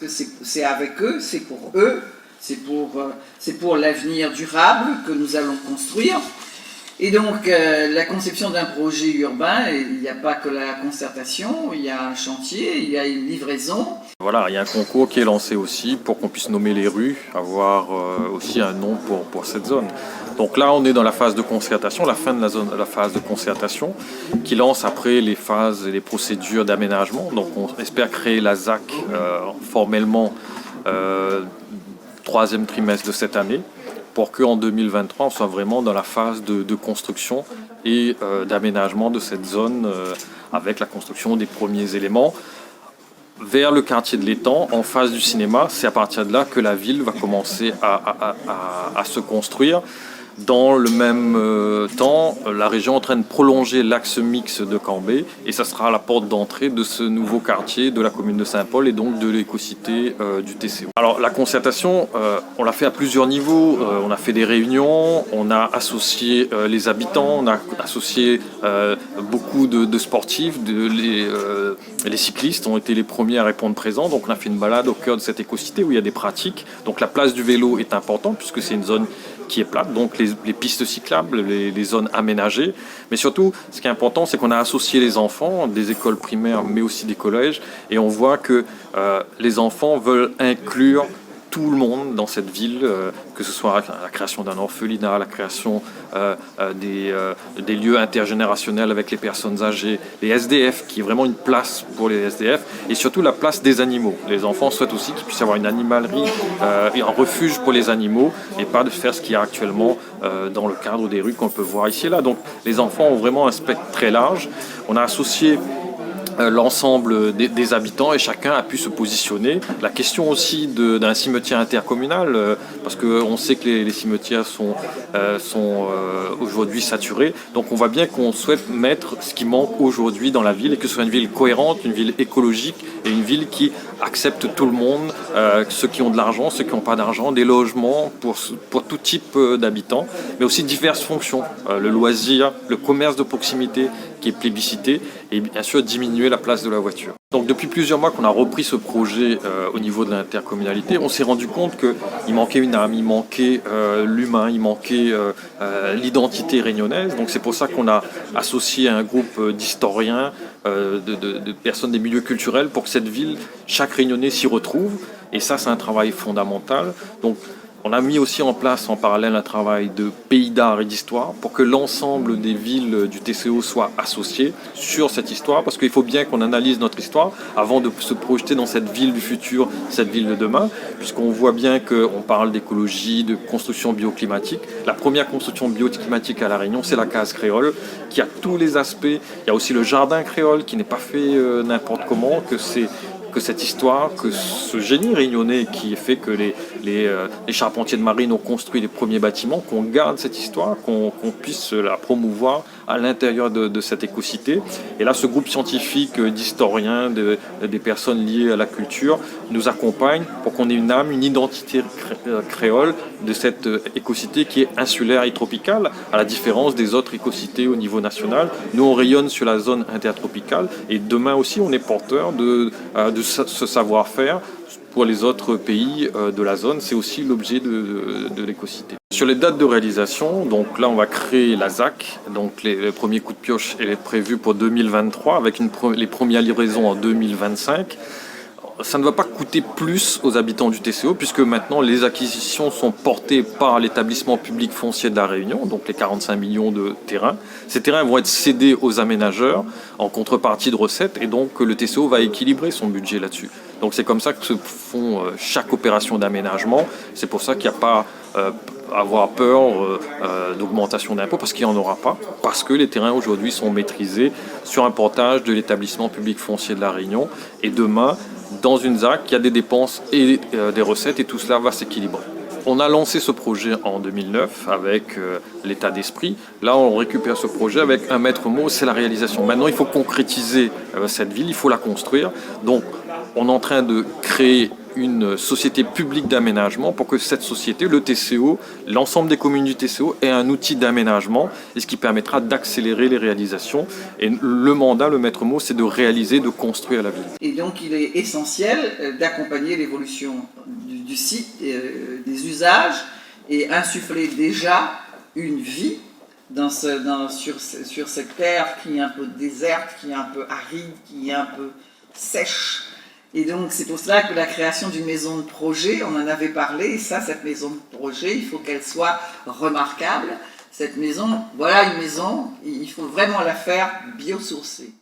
C'est avec eux, c'est pour l'avenir durable que nous allons construire. Et donc, la conception d'un projet urbain, il n'y a pas que la concertation, il y a un chantier, il y a une livraison. Voilà, il y a un concours qui est lancé aussi pour qu'on puisse nommer les rues, avoir aussi un nom pour cette zone. Donc là, on est dans la phase de concertation, la fin de la phase de concertation, qui lance après les phases et les procédures d'aménagement. Donc on espère créer la ZAC formellement troisième trimestre de cette année, pour qu'en 2023, on soit vraiment dans la phase de construction et d'aménagement de cette zone avec la construction des premiers éléments. Vers le quartier de l'Étang, en face du cinéma, c'est à partir de là que la ville va commencer à se construire. Dans le même temps, la région est en train de prolonger l'axe mixte de Cambrai et ça sera la porte d'entrée de ce nouveau quartier de la commune de Saint-Paul et donc de l'écocité du TCO. Alors la concertation, on l'a fait à plusieurs niveaux. On a fait des réunions, on a associé les habitants, on a associé beaucoup de sportifs, les cyclistes ont été les premiers à répondre présents. Donc on a fait une balade au cœur de cette écocité où il y a des pratiques. Donc la place du vélo est importante puisque c'est une zone qui est plate, donc les pistes cyclables, les zones aménagées. Mais surtout, ce qui est important, c'est qu'on a associé les enfants des écoles primaires, mais aussi des collèges, et on voit que les enfants veulent inclure tout le monde dans cette ville, que ce soit la création d'un orphelinat, la création des lieux intergénérationnels avec les personnes âgées, les SDF, qui est vraiment une place pour les SDF, et surtout la place des animaux. Les enfants souhaitent aussi qu'il puisse y avoir une animalerie et un refuge pour les animaux, et pas de faire ce qu'il y a actuellement dans le cadre des rues qu'on peut voir ici et là. Donc les enfants ont vraiment un spectre très large. On a associé l'ensemble des habitants et chacun a pu se positionner. La question aussi d'un cimetière intercommunal, parce qu'on sait que les cimetières sont aujourd'hui saturés, donc on voit bien qu'on souhaite mettre ce qui manque aujourd'hui dans la ville et que ce soit une ville cohérente, une ville écologique et une ville qui accepte tout le monde, ceux qui ont de l'argent, ceux qui n'ont pas d'argent, des logements pour tout type d'habitants, mais aussi diverses fonctions, le loisir, le commerce de proximité qui est plébiscité et bien sûr diminuer la place de la voiture. Donc depuis plusieurs mois qu'on a repris ce projet au niveau de l'intercommunalité, on s'est rendu compte qu'il manquait une âme, il manquait l'humain, il manquait l'identité réunionnaise. Donc c'est pour ça qu'on a associé un groupe d'historiens, de personnes des milieux culturels pour que cette ville, chaque réunionnais s'y retrouve. Et ça, c'est un travail fondamental. Donc on a mis aussi en place en parallèle un travail de pays d'art et d'histoire pour que l'ensemble des villes du TCO soient associées sur cette histoire, parce qu'il faut bien qu'on analyse notre histoire avant de se projeter dans cette ville du futur, cette ville de demain, puisqu'on voit bien qu'on parle d'écologie, de construction bioclimatique. La première construction bioclimatique à La Réunion, c'est la case créole, qui a tous les aspects. Il y a aussi le jardin créole qui n'est pas fait n'importe comment, que cette histoire, que ce génie réunionnais qui fait que les charpentiers de marine ont construit les premiers bâtiments, qu'on garde cette histoire, qu'on puisse la promouvoir à l'intérieur de cette écocité. Et là, ce groupe scientifique d'historiens, des personnes liées à la culture, nous accompagne pour qu'on ait une âme, une identité créole de cette écocité qui est insulaire et tropicale, à la différence des autres écocités au niveau national. Nous, on rayonne sur la zone intertropicale et demain aussi, on est porteur de ce savoir-faire pour les autres pays de la zone. C'est aussi l'objet de l'écocité. Sur les dates de réalisation, donc là on va créer la ZAC, donc le premier coup de pioche est prévu pour 2023 avec les premières livraisons en 2025. Ça ne va pas coûter plus aux habitants du TCO puisque maintenant les acquisitions sont portées par l'établissement public foncier de la Réunion, donc les 45 millions de terrains. Ces terrains vont être cédés aux aménageurs en contrepartie de recettes et donc le TCO va équilibrer son budget là-dessus. Donc c'est comme ça que se font chaque opération d'aménagement. C'est pour ça qu'il n'y a pas avoir peur d'augmentation d'impôts parce qu'il n'y en aura pas, parce que les terrains aujourd'hui sont maîtrisés sur un portage de l'établissement public foncier de la Réunion et demain, dans une ZAC, il y a des dépenses et des recettes et tout cela va s'équilibrer. On a lancé ce projet en 2009 avec l'état d'esprit. Là, on récupère ce projet avec un maître mot, c'est la réalisation. Maintenant, il faut concrétiser cette ville, il faut la construire. Donc, on est en train de créer une société publique d'aménagement pour que cette société, le TCO, l'ensemble des communes du TCO ait un outil d'aménagement, et ce qui permettra d'accélérer les réalisations. Et le mandat, le maître mot, c'est de réaliser, de construire la ville. Et donc il est essentiel d'accompagner l'évolution du site, des usages, et insuffler déjà une vie sur cette terre qui est un peu déserte, qui est un peu aride, qui est un peu sèche. Et donc c'est pour cela que la création d'une maison de projet, on en avait parlé, et ça, cette maison de projet, il faut qu'elle soit remarquable. Cette maison, voilà une maison, il faut vraiment la faire biosourcée.